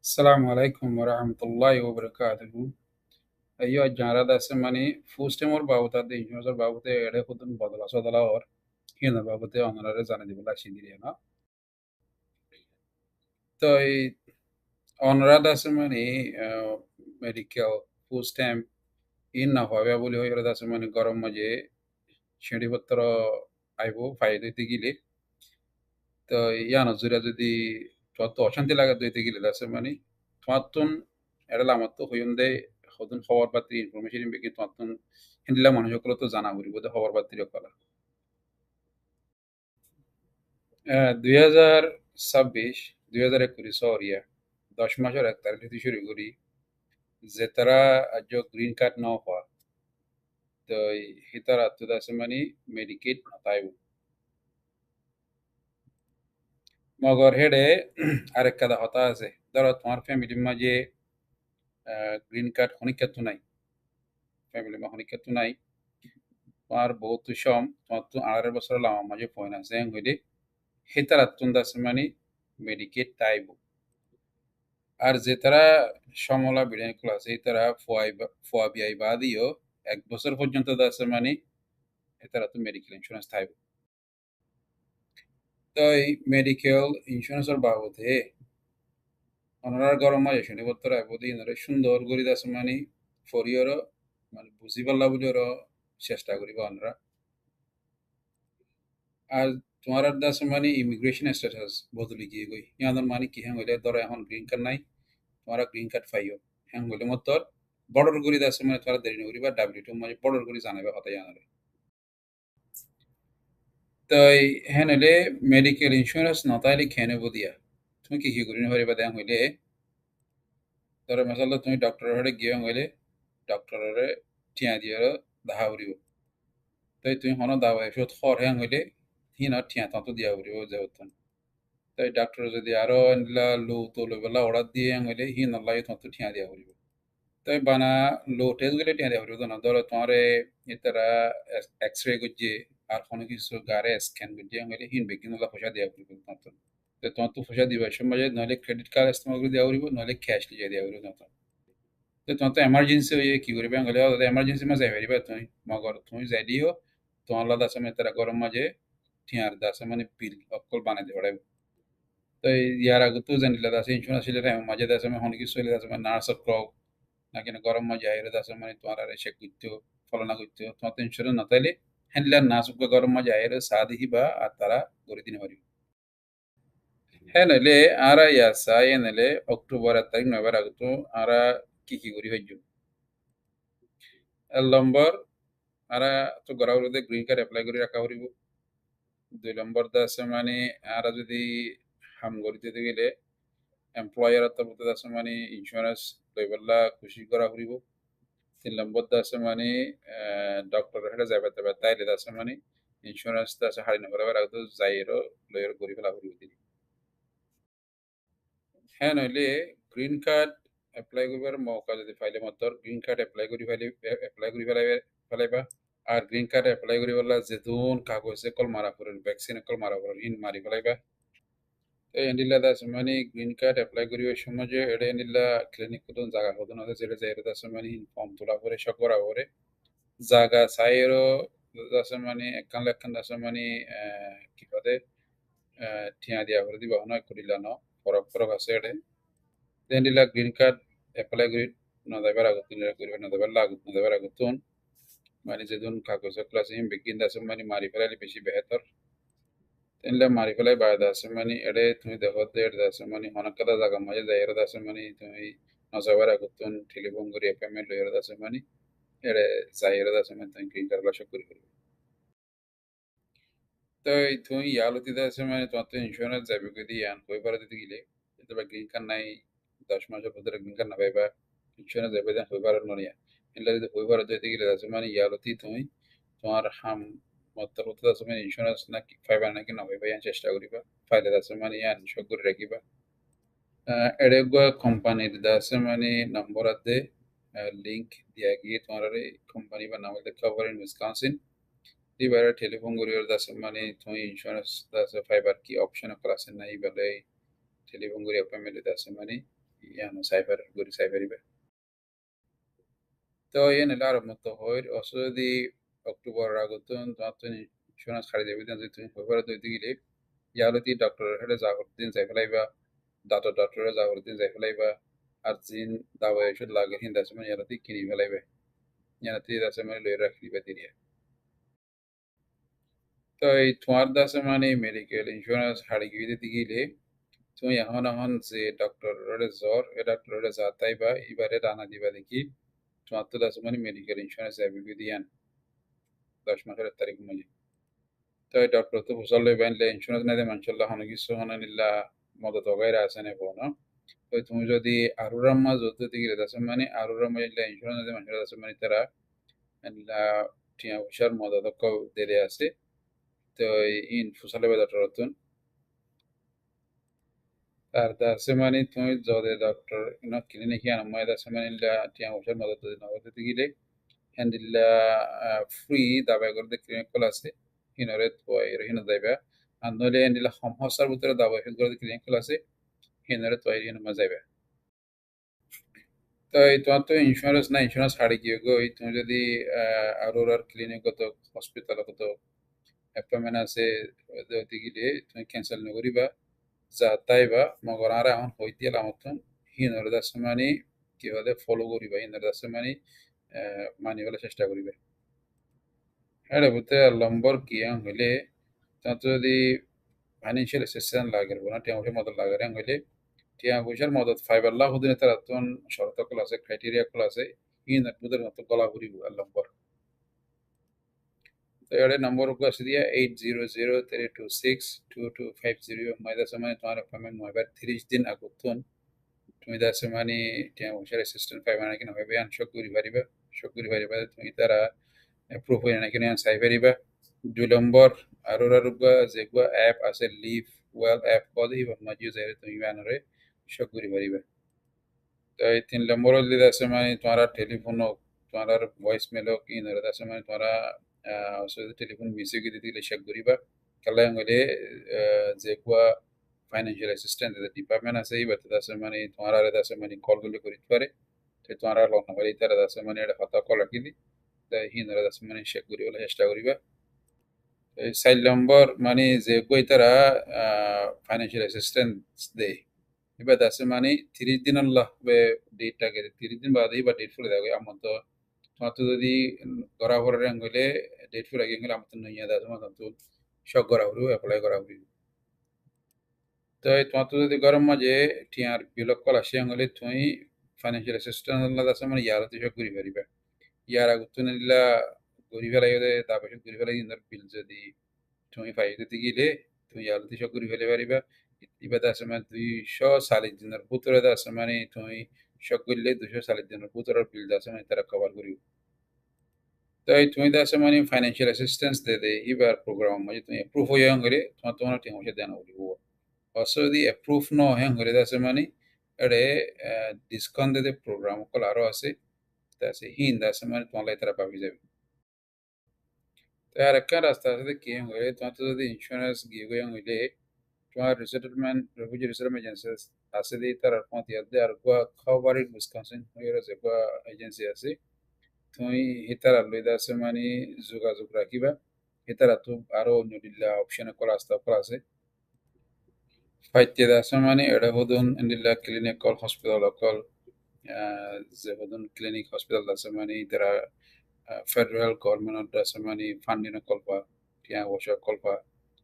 السلام عليكم ورحمة الله وبركاته. أيها الجارة سمعني فوستمور باوتا دي جوزر باوتا إيري خدن بدلا صدلا اور هنا باوتا أنا رزانا دي بلا شديد هنا. تو أنا سمعني medical فوستم إن نفع بقولي هو يردا سمعني গরম মাঝে শিডিপত্র আইবো ফাইদে গিলে তো ইয়ানো জুরা যদি যত অশান্তি লাগা দইতে গিলে দাসে মানে তোমাতুন এটা লামাতো হইন্দে হদুন খবর পাতি ইনফরমেশন বেকি তোমাতুন হিন্দিলা মানুষ সকল তো জানা করি বোধ খবর পাতি কলা 2026 2021 সরিয়া 10 মাসের 1 তারিখ থেকে শুরু করি যে তারা আজ গ্রিন কার্ড না হওয়া তো হিতার আত্মদাসে মানে মেডিকেট তাইব মগর হেডে আরেক কাদা হতা আছে ধরো তোমার ফ্যামিলির মাঝে গ্রিন কার্ড হনিকাতো নাই ফ্যামিলি মা হনিকাতো নাই তোমার বহুত সম তোমার তো 18 বছর লামা মাঝে পয়না জেং হইলে হেতারা তুন্দা মানে মেডিকেট তাইব আর যে তারা সমলা বিড়াই ক্লাস এই তারা ফোয়া বিআই বাদিও 1 বছর পর্যন্ত দাসে মানে হেতারা তো মেডিকেল ইন্স্যুরেন্স থাইব তো এই মেডিকেল ইন্স্যুরেন্সের বাবদে ওনার গরম মাঝে শনিপত্র আইবদি ইনারে সুন্দর করি দাসে মানে ফরিয়র মানে বুঝি পারলা বুঝি চেষ্টা করিব ওনারা আর তোমার দাসে মানে ইমিগ্রেশন স্ট্যাটাস বদলি গিয়ে গই ইয়ানোর মানে কি হ্যাঁ হইলে ধরো এখন গ্রিন কার্ড নাই তোমারা গ্রিন কার্ড পাইও হ্যাঁ হইলে মতর বর্ডার করি দাসে মানে তোরা দেরি নকরি বা ডাব্লিউ2 মানে বর্ডর করি জানাবে হতে জানাবে তাই হ্যাঁ হইলে মেডিকেল ইন্স্যুরেন্স নতাইলে খেয়ে নেবো দিয়া তুমি কি করি নপারিবা দেয়া হইলে ধরো মশাল তুমি ডক্টরের হলে গিয়ে হইলে ডক্টরের টিয়া দিয়ে দাহা উড়িব তাই তুমি হন দাওয়া এসব খর হ্যাঁ হইলে হিন টিয়া তত দিয়া উড়িব যেহেতু তাই ডাক্তার যদি আরো এনলা লো তো লেবেলা অর্ডার দিয়ে হইলে হিন আল্লাহ তত টিয়া দিয়া উড়িব তাই বানা লো টেস্ট গেলে টিয়া দিয়া উড়িব না ধরো তোমার এতারা এক্সরে করছে আর কোনো কিছু গারে স্ক্যান করছে হইলে হিন বেগিন আল্লাহ পয়সা দিয়া উড়িব তত তো তোমার তো পয়সা দিবা সময় নইলে ক্রেডিট কার্ড ইস্তেমাল করে দিয়া উড়িব নইলে ক্যাশ লিয়ে দিয়া উড়িব তত তো তোমার তো এমার্জেন্সি হয়ে কি করবে হলে এমার্জেন্সি মাঝে যাই পারিবা তুমি মগর তুমি যাই দিও তোমার লাদা সময় তারা গরম মাঝে ঠিয়ার দাসে মানে বিল অকল বানাই দিয়ে পড়াইব তো ইয়ার আগে তো জানিলে দাসে ইন্স্যুরেন্স ছিল মাঝে দাসে মানে অনেক কিছু চলে দাসে মানে নার্স ক্রক নাকি গরম মাঝে আইরে দাসে মানে তোমার আর সে করতো ফলনা করতো তোমার তো ইন্স্যুরেন্স না তাইলে হ্যান্ডলার নার্স গরম মাঝে আইরে সা দিহিবা আর তারা করে দিনে পারিব হ্যাঁ নাইলে আরা ইয়া সাই নাইলে অক্টোবর 1 তারিখ নভেম্বর আগে তো আরা কি করি হইজ এক নম্বর আরা তো গড়াউড়ে গ্রিন কার্ড এপ্লাই করে রাখা হরিব 2 নম্বর আছে মানে আরা যদি হাম করিতে গেলে এমপ্লয়ার তরফতে আছে মানে ইন্স্যুরেন্স লইবেলা খুশি করা হরিব 3 নম্বর আছে মানে ডক্টর হেটা যাবে তবে তাইলে আছে মানে ইন্স্যুরেন্স আছে হারি নগর আগে যাইরো লইয়ের করি ফেলা হরিব দিন হ্যাঁ নইলে গ্রিন কার্ড এপ্লাই করিবার মৌকা যদি পাইলে মাত্র গ্রিন কার্ড এপ্লাই করি ফেলাইবা আর গ্রিন কার্ড এপ্লাই করি পেলা যেতুন কাগজ কল মারা পড়েন ভ্যাকসিন কল মারা পড়েন ইন মারি ফেলাইবা তো এন্ডিলা দাস মানে গ্রিন কার্ড এপ্লাই করিবার সময় যে এটা এন্ডিলা ক্লিনিক কত জায়গা হতো না যেটা যাই দাস মানে ফর্ম তোলা পরে সব করা পরে জায়গা সাইরও দাস মানে একখান দাস মানে কি কথা ঠিয়া দিয়া করে দিবা নয় করিলা ন ফরক ফরক আছে এটা এন্ডিলা গ্রিন কার্ড এপ্লাই করি না দেবার আগত করিবে না দেবার লাগত না দেবার আগত মানে যেদিন কাগজ ক্লাস হিম বিগিন দাস মানে মারি ফেলাইলে বেশি বেহতর তেনলে মারি ফেলাই বাইরে আছে মানে এড়ে তুমি দেখো দে এটা আছে মানে অনেক কথা জায়গা মাঝে যাই এর আছে মানে তুমি নজর রাখতুন টেলিফোন করি পেমেন্ট লই এর আছে মানে এড়ে যাই এর আছে মানে তুমি গ্রিন কার্ড লাশ করি করবে তো এই তুমি ইয়ালতি আছে মানে তোমার তো ইন্স্যুরেন্স যাবে যদি আন কই পারে দিতে গেলে কিন্তু বা গ্রিন কার্ড নাই 10 মাসের ভিতরে গ্রিন কার্ড না পাইবা ইন্স্যুরেন্স যাবে দেন কই পারে নড়িয়া এলে যদি কই পারে দিতে গেলে আছে মানে ইয়ালতি তুমি তোমার হাম মতলব আছে মানে ইন্স্যুরেন্স না কি পাইবা নাকি না পাইবা ইয়ান চেষ্টা করিবা ফাইলে আছে মানে ইয়ান সব করে রাখিবা এড়েগুয়া কোম্পানির আছে মানে নম্বর আছে লিঙ্ক দিয়া গিয়ে তোমার কোম্পানি বা নাম কভার ইন উইসকনসিন এবারে টেলিফোন করিবার আছে মানে তুমি ইন্স্যুরেন্স আছে ফাইবার কি অপশন আছে নাই বলে টেলিফোন করি অ্যাপয়েন্টমেন্ট আছে মানে yani sayfar guri sayfaribe. তো yen lar motto hoir osodi October agutun tatun insurance khari debi dan tun February do digile yaloti doctor hede jagordin sayfalaiba dato doctor jagordin sayfalaiba আর জিন দাওয়া ওষুধ লাগে হিন্দা সময় ইয়ালতি কিনি ফেলাইবে ইয়ালতি দাসে মানে লই রাখলিবে দিরিয়া তো এই তোমার দাসে মানে মেডিকেল ইন্স্যুরেন্স হারি গিয়ে দিগিলে তুমি এখন যে ডক্টরের জ্বর এ ডক্টরের যাতাইবা এবারে রানা দিবা দেখি তোমার তো দাসে মানে মেডিকেল ইন্স্যুরেন্স যাবি দিয়ান 10 মাসের তারিখ মানে তো এই ডক্টর তো বুঝালে বাইনলে ইন্স্যুরেন্স নাই মানশাল্লাহ হন কিছু হনানিল্লাহ মদত ওগাইরা আছে না কোন তো তুমি যদি আরুরাম্মা যত দিকে দাসে মানে আরুরাম্মা ইল্লা ইন্স্যুরেন্স নাই মানশাল্লাহ দাসে মানে তারা la টিয়া পয়সার মদত দেরে আছে তো ইন ফুসালে ডক্টর আর দাসে মানে তুমি যদি ডক্টর না ক্লিনিক ইয়ান মাই দাসে মানে ইল্লা টিয়া পয়সার মদত দিতে গেলে হ্যান্ডিল্লা ফ্রি দাবাই করে ক্লিনিক কল আছে হিনরে তো এর হিন যাইবা আর নইলে হ্যান্ডিল্লা সমস্যার ভিতরে দাবাই করে ক্লিনিক কল আছে হিনরে তো এর হিন মা যাইবা তো এই তোমার তো ইন্স্যুরেন্স না ইন্স্যুরেন্স হারিয়ে গিয়ে গো এই তুমি যদি আরোরার ক্লিনিক কত হসপিটাল কত অ্যাপয়েন্টমেন্ট আছে দিগিলে তুমি ক্যান্সেল নকরিবা যা তাইবা মগর আর এখন হইতিয়াল আমতন হিনরে দাসে মানে কি হলে ফলো করিবা হিনরে দাসে মানে মানি বলে চেষ্টা করিবা এটা বুঝতে লম্বর কি হইলে তাতে যদি ফাইন্যান্সিয়াল অ্যাসিস্ট্যান্ট লাগে না টিয়া মদত লাগে হইলে টিয়া পয়সার মদত ফাইবার লাখ দিনে তার তখন শর্ত কল আছে ক্রাইটেরিয়া কল আছে হিন বুদের মতো গলা ঘুরিব লম্বর তো এর নম্বর আছে দিয়া 8003262250 মাইদা সময় তোমার অ্যাপয়েন্টমেন্ট নয়বার 30 দিন আগুতন তুমি দাসে মানে টিয়া পয়সার অ্যাসিস্ট্যান্ট পাইবা নাকি নভাবে আনশক করি পারিবা তুমি তারা proof হয়ে নাকি না চাই পারিবা 2 নম্বর আরোরা যেগুলা অ্যাপ আছে লিভ ওয়েল অ্যাপ কল এই মাঝে যাই তুমি বানরে শক করি পারিবা তো এই 3 নম্বর হলে আছে মানে তোমার টেলিফোন তোমার ভয়েস মেল কি নরে আছে মানে তোমার আসলে টেলিফোন মিসিং দিতে গেলে শক করিবা কালা হলে যেগুলা ফাইন্যান্সিয়াল অ্যাসিস্ট্যান্ট ডিপার্টমেন্ট আছে এই বাতে আছে মানে তোমার আর আছে মানে কল গুলো করিতে পারে তো তোমার লোন নাম্বার ইতারা আছে মানে এটা কথা কল রাখি দি তাই হিনরে আছে মানে শেক করি বলে চেষ্টা করিবা 4 নম্বর মানে যে কই তারা ফাইন্যান্সিয়াল অ্যাসিস্ট্যান্স দেয় এবার আছে মানে 30 দিন আল্লাহ ডেটটাকে 30 দিন বাদে বা ডেট ফুলে দেবে আমার তো তোমার তো যদি গড়া ভরে হইলে ডেট ফুলে গিয়ে গেলে আমার তো নইয়া দেয় তোমার তো সব গড়া হরিব অ্যাপ্লাই করা হরিব তো তোমার তো যদি গরম মাঝে টিয়ার বিলক কল আসি হলে তুমি ফাইন্যান্সিয়াল অ্যাসিস্ট্যান্ট আল্লাহ আছে মানে ইয়ার তো সব করি পারিবা ইয়ার আগুত নিলা গড়ি ফেলাই তারপর গড়ি ফেলাই বিল যদি তুমি ফাইতে গেলে তুমি আলতি সব করে ফেলে পারিবা ইবাদ আছে মানে 240 দিনের ভিতরে আছে মানে তুমি সব করলে 240 দিনের ভিতরে বিল আছে মানে তারা কভার করিব তাই তুমি আছে মানে ফাইন্যান্সিয়াল অ্যাসিস্ট্যান্স দে এবার প্রোগ্রাম মানে তুমি অ্যাপ্রুভ হয়ে গেলে তোমার ঠিক মতো দেন করিব অবশ্য যদি অ্যাপ্রুভ ন হয়ে গেলে আছে মানে এড়ে ডিসকাউন্ট দে প্রোগ্রাম কল আরো আছে তা আছে হিন্দ আছে মানে তোমার তারা পাবি যাবে তো আর একটা রাস্তা আছে কি হয়ে তোমার তো যদি ইন্স্যুরেন্স গিয়ে হইলে তোমার রিসেটেলমেন্ট রেফিউজি রিসেটেলমেন্ট এজেন্সি আছে দি তার মধ্যে আছে আর খাওয়ারি উইসকনসিন হয়ে আছে এজেন্সি আছে তুমি হিতার লইদা আছে মানে যোগাযোগ রাখিবা হিতার তো আরো নিদিলা অপশন কল আছে ফাইতে আছে মানে এটা হদুন নিদিলা ক্লিনিক কল হসপিটাল কল যে হদুন ক্লিনিক হসপিটাল আছে মানে তারা ফেডারেল গভর্নমেন্ট আছে মানে ফান্ডিং কল্পা টিয়া বসা কল্পা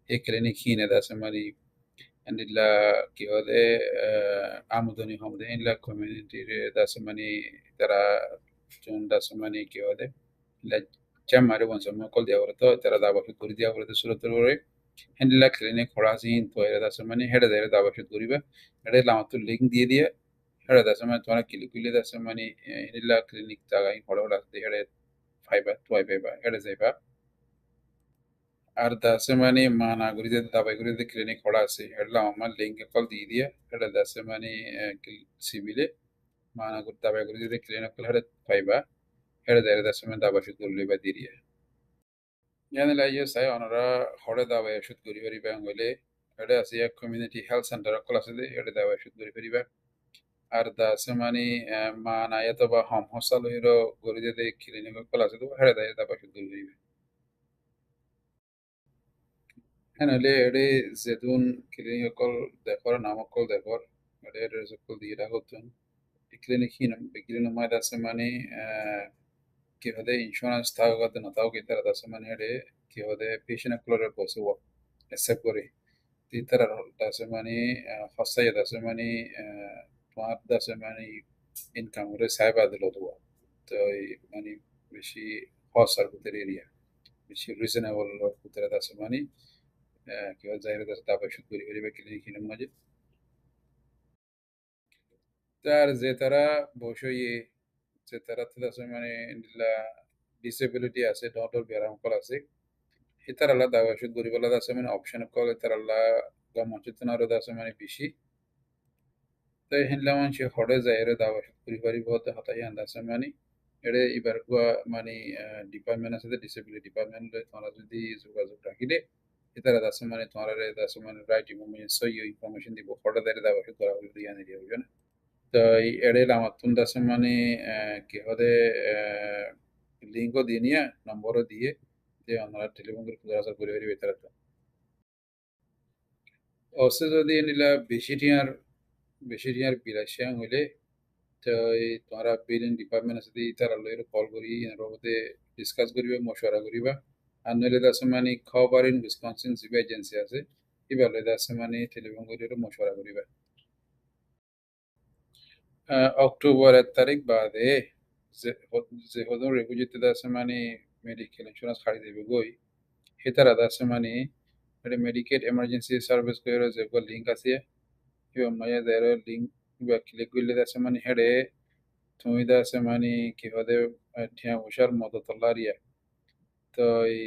এই ক্লিনিক হিনে আছে মানে এন্ডিলা কি হলে আমদানি হামদে ইনলা কমিউনিটি দাসে মানে তারা জন দাসে মানে কি হলে ইলা চামারে বনস কল দিয়া তো তারা দাবা করে দিয়া করে সুরত করে হ্যান্ডেলা ক্লিনিক খোলা আছে তো এরা দাসে মানে হেডে দেয় দাবা করিবা এটা লামাত লিংক দিয়ে দিয়ে হেডে দাসে মানে তোমার কিলি দাসে মানে ইনলা ক্লিনিক জায়গায় খোলা আছে হেডে ফাইবা তোয়াই পাইবা হেডে যাইবা আর দাসে মানে মানাগুড়িতে দাবাইগুড়িতে ক্লিনিক খোলা আছে হেডলা আমার লিঙ্ক কল দিয়ে দিয়া হেডে দাসে মানে সিভিলে মানাগুড়ি দাবাইগুড়িতে ক্লিনিক কল হেডে পাইবা হেডে দেয় দাসে মানে দাবা শুধু লইবা দিয়ে ইয়ানে লাইয়ে সাই অনরা হড়ে দাবা শুধু করি পারিবা হইলে হেডে আছে এক কমিউনিটি হেলথ সেন্টার কল আছে হেডে দাবা শুধু করি পারিবা আর দা আছে মানে মা নাই তো বা হম হসাল হইরো গরি দে ক্লিনিক কল আছে তো হেড়ে দেয় তা পাশে দূর হইবে হ্যাঁ নাহলে এডে যেতুন ক্লিনিক কল দেখর নামক কল দেখর এডে রেজক কল দিয়ে রাখতুন ক্লিনিক হিনম ক্লিনিক মাইদ আছে মানে কি হদে ইন্স্যুরেন্স থাকাতে না তাও কি তারা আছে মানে এডে কি হদে পেশেন্ট ক্লোরের বসে ও অ্যাকসেপ্ট করে Twitter dasmani khassa dasmani তোমার dasmani ইনকাম করে সাইবা দিল তো তো মানে বেশি খরচার ভিতরে এরিয়া বেশি রিজনেবল ভিতরে dasmani কি হয় যাইরে দাস তারপর শুরু করি করি ক্লিনিক হিনের মাঝে তার যে তারা বসই যে তারা তো dasmani ডিসেবিলিটি আছে ডটর ব্যারাম কল আছে ಇತರಲ್ಲ ದಾವಶುದ್ ಗುರಿಬಲ್ಲ ದಾಸಮನೆ ಆಪ್ಷನ್ ಕಾಲ್ ಇತರಲ್ಲ ಗಮಚಿತನಾರು ದಾಸಮನೆ ಬಿಸಿ তাই হিনলা মানুষ হড়ে যায় এর দাওয়াশুদ গুরিবারি বহুত হতাই দাসমানি এড়ে এবার কুয়া মানে ডিপার্টমেন্ট আছে ডিসেবিলিটি ডিপার্টমেন্ট তোমরা যদি যোগাযোগ রাখিলে এতারা দাসমানে তোমরা দাসমানে রাইট ইনফরমেশন সই ইনফরমেশন দিব হড়ে দেয় দাওয়াশুদ করা হইল ইয়ানি দিয়ে বুঝো না তো এই এড়ে লামাতুন দাসমানে কি হদে লিঙ্কও দিয়ে নিয়ে নম্বরও দিয়ে যে আমরা টেলিফোন করে খুঁজে আসার পরিবারই বেতার অবশ্য যদি নিলা বেশি টিয়ার বিলাসিয়াং হইলে তো এই তোমরা বিলিং ডিপার্টমেন্ট আছে তার লইর কল করি এর মধ্যে ডিসকাস করিবা মশওয়ারা করিবা আর নইলে দাস মানে খবর ইন উইসকনসিন জিবা এজেন্সি আছে এবার লইলে দাস মানে টেলিফোন করিবা মশওয়ারা করিবা অক্টোবরের তারিখ বাদে যে হদন রেফিউজিতে দাস মানে মেডিকেল ইন্স্যুরেন্স খাড়ি দেবে গই হেতারা দাস মানে মেডিকেল এমার্জেন্সি সার্ভিস করে যে লিঙ্ক আছে কিবা মায়া দেয় লিঙ্ক কিবা ক্লিক করলে দাস মানে হেডে তুমি দাস মানে কি হদে ঠিয়া হুশার মতো তল্লারিয়া তো এই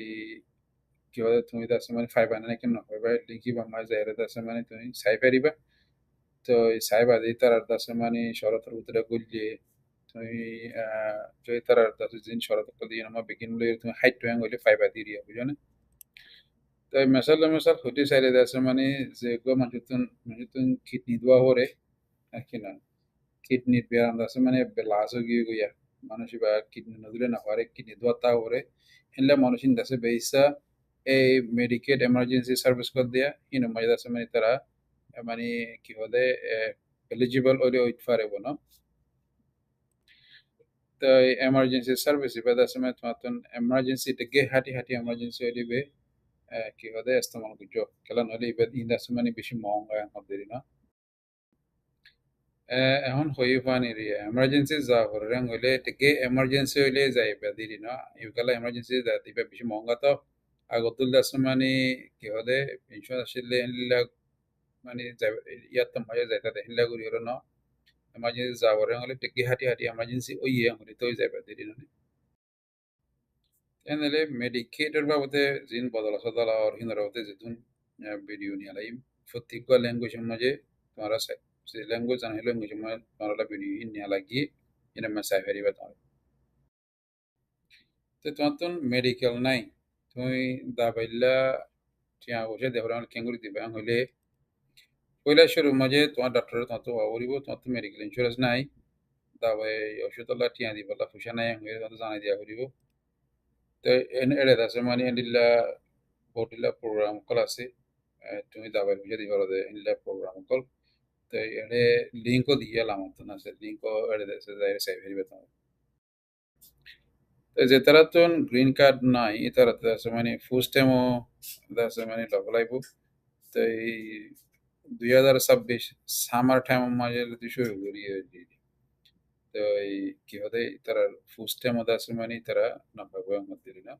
কি হদে তুমি দাস মানে ফাইভ আনে কেন ফাইভ লিখি বা মাঝে এর দাস মানে তুমি সাই পারিবা তো এই সাই বাদে তার দাস মানে শরতের উত্তরে গুললে তুমি যদি তার দাস জিন শরত দিয়ে আমার বিগিন লই তুমি হাইট টু হইলে ফাইভ আদি দিয়া বুঝো না তো মেসাল হইতে চাইলে দাস মানে যে গো মানুষতুন কিডনি দোয়া হরে কি না কিডনির ব্যায়াম আছে মানে বেলাস গিয়ে গইয়া মানুষ বা কিডনি নদীলে না পারে কিডনি দোয়াতা করে হেনলে মানুষ ইন্দাসে বেইসা এই মেডিকেল এমার্জেন্সি সার্ভিস কর দিয়া ইনো মাইদা আছে মানে তারা মানে কি হলে এলিজিবল ওরে ওইট পারে বনো তো এমার্জেন্সি সার্ভিস ইবাদ আছে মানে তোমার এমার্জেন্সি তে হাঁটি হাঁটি এমার্জেন্সি হইবে কি হলে ইস্তেমাল করছো খেলা নলে ইবাদ ইন্দাসে মানে বেশি মহঙ্গা আমাদের না এখন হয়ে পানি রে এমার্জেন্সি যা হরং হইলে টিকে এমার্জেন্সি হইলে যাইবা দিদি না ইউকালা এমার্জেন্সি যা দিবা বেশি মহঙ্গা তো আগতুল দাস মানে কি হলে ইন্স্যুরেন্স আসলে এনলা মানে ইয়াত তো মজা যাইতা হেনলা করি হলো না এমার্জেন্সি যা হরং হলে টিকে হাঁটি হাঁটি এমার্জেন্সি ওই ইয়ে হলে তো যাইবা দিদি না এনেলে মেডিকেটের বাবদে জিন বদলা সদলা আর হিন্দর বাবদে যেতুন ভিডিও নিয়ে লাই প্রত্যেক ল্যাঙ্গুয়েজের মাঝে তোমারা যে ল্যাঙ্গুয়েজ জানা ল্যাঙ্গুয়েজ মাঝে তোমারা ভিডিও নিয়ে লাগিয়ে এটা মেসাই ফেরিবা তোমার তো তোমার তো মেডিকেল নাই তুমি দাবাইলা টিয়া বসে দেহরান কেঙ্গুরি দিবা হইলে পয়লা শুরু মাঝে তোমার ডাক্তার তোমার তো অবরিব তোমার তো মেডিকেল ইন্স্যুরেন্স নাই দাবাই ওষুধলা টিয়া দিবা পয়সা নাই হইলে তোমার জানাই দিয়া করিব তো এড়ে আছে মানে এন্ডিলা বটিলা প্রোগ্রাম কল আছে তুমি দাবাই বুঝে দিবা দে এন্ডিলা প্রোগ্রাম কল তো এড়ে লিঙ্কও দিয়ে এলাম তো না সে লিঙ্কও এড়ে দেশে যাই সাই ফেরিবে তোমার তো যে তারা তো গ্রিন কার্ড নাই তারা তো আছে মানে ফুল টাইমও আছে মানে লবলাইব তো এই 2026 সামার টাইম মাঝে যদি শুরু করি তো এই কি হতে তারা ফুল টাইমও আছে মানে তারা না পাবো আমাদের না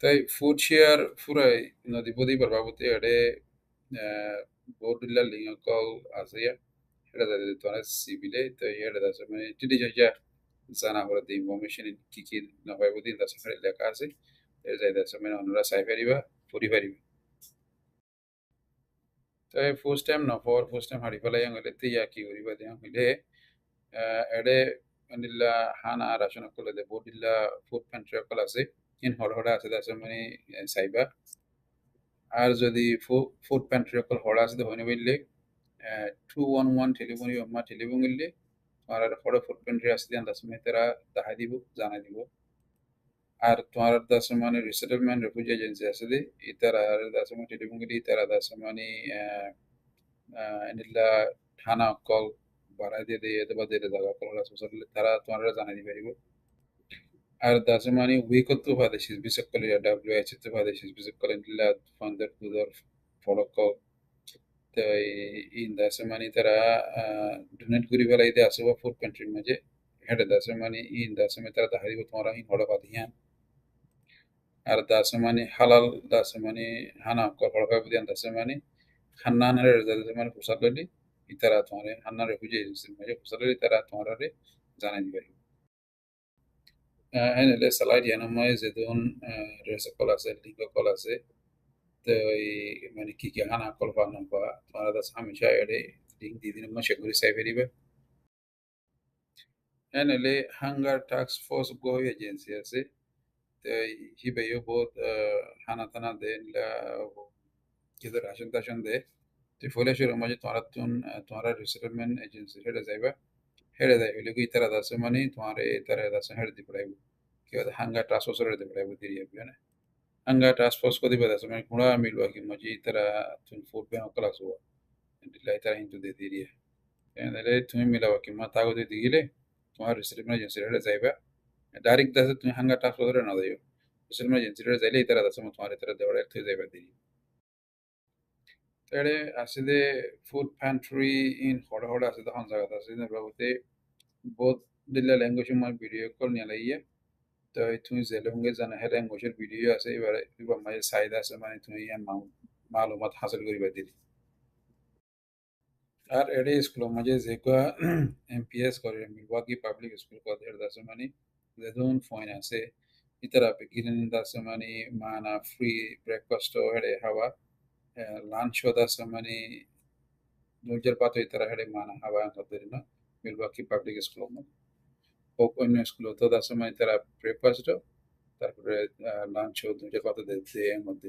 তাই ফুড শেয়ার ফুরাই নদীপতি প্রভাবতী এডে বোর্ডিল্লা লিঙ্ক কল আছে এটা যাদের তোরা সিভিলে তো এটা আছে মানে টিডি যা জানা হলে দি ইনফরমেশন কি কি না হয় বুদ্ধি দাস লেখা আছে এর যাই দাস মানে অন্যরা চাই পারিবা পড়ি পারিবা তো ফার্স্ট টাইম না ফর ফার্স্ট টাইম হারি ফেলাই হলে তিয়া কি করিবা দিয়া হইলে এডে আনিলা হানা রাশন কলে দে বোর্ডিল্লা ফুড প্যান্ট্রি কল আছে ইন হড়হড়া আছে দাস মানে চাইবা আর যদি ফুড প্যান্ট্রি কল হড়া আছে হইনি বললে 211 টেলিফোনি অম্মা টেলিফোন গেলে তোমার হড়ে ফুটপ্রিন্ট আসতে দাসমে তারা দেখা দিব জানা দিব আর তোমার দাসমে রিসেটেলমেন্ট রেফিউজি এজেন্সি আছে দে ইতারা দাসমে টেলিফোন গেলে ইতারা দাসমে এনিলা থানা কল বাড়াই দিয়ে দিয়ে এতে বাদে জায়গা কল আছে তারা তোমার জানা দিবে আর দাসমে উইকত বাদেশিস বিশেষ করে ডাব্লিউএইচ তে বাদেশিস বিশেষ করে ইলা ফান্ডার দুদর follow in dasemani tara donate kuri bela ide asuba food pantry maje hede dasemani in dasemani tara dahari bo tumara in hoda padiyan ar dasemani halal dasemani hana ko hoda padiyan dasemani hannan re dasemani pusadali itara tumare hannan re huje maje pusadali tara tumara re janai dibai ene le salad yana mai zedun resa kola se lingo kola se তো এই মানে কি কি হানা কলফা নবা তোমার Das হামেশা এডে link দিয়ে দিন মাসে করে সাইবেরিবে এনলে হাঙ্গার টাস্ক ফোর্স গো এজেন্সি আছে তো হিবে ইউ বহুত হানা টানা দেন লা কিদর রাশন টাশন দে তো ফলে শুরু মাঝে তোমার রিসেটলমেন্ট এজেন্সি হেডে যাই হইলে কি তারা দাস মানে তোমার তারা দাস হেড দি পড়াইব কি হাঙ্গার টাস্ক ফোর্স হেড দি পড়াইব দিরিয়া বিনা hanga task force ko diba dasman kuna milwa ki maji tara tun food ben okala so dilai tara into de diria enele tumi milawa ki ma tago de digile তোমার রিসেটলমেন্ট agency রে যাইবা direct দাসে তুমি হাঙ্গা task force রে না যাইও রিসেটলমেন্ট agency রে যাইলে তারা দাসে তোমার তারা দেওয়ার থেকে যাইবা দিরি তারে আসলে ফুড প্যান্ট্রি ইন হড় হড় আছে তখন জায়গা আছে বাবুতে বহুত দিল্লা ল্যাঙ্গুয়েজ মা ভিডিও কল নিয়ে লাইয়া তো তুমি জেলুঙ্গে জানা হে ল্যাঙ্গুয়েজের ভিডিও আছে এবারে এবার মাঝে চাহিদা আছে মানে তুমি মালুমাত হাসিল করিবা দিলি আর এডে স্কুল মাঝে যেগুলা এমপিএস করে মিলওয়াকি পাবলিক স্কুল কথা আছে মানে যেদুন ফয়েন আছে ইতারা beginnen দাসে মানে মানা ফ্রি ব্রেকফাস্ট হেডে হাওয়া লাঞ্চ দাসে মানে নজর পাতো ইতারা হেডে মানা হাওয়া তাদের না মিলওয়াকি পাবলিক স্কুল অন্য স্কুল তো দাসে মানে তারা ব্রেকফাস্ট তারপরে লাঞ্চ নজর পাতো দিতে মধ্যে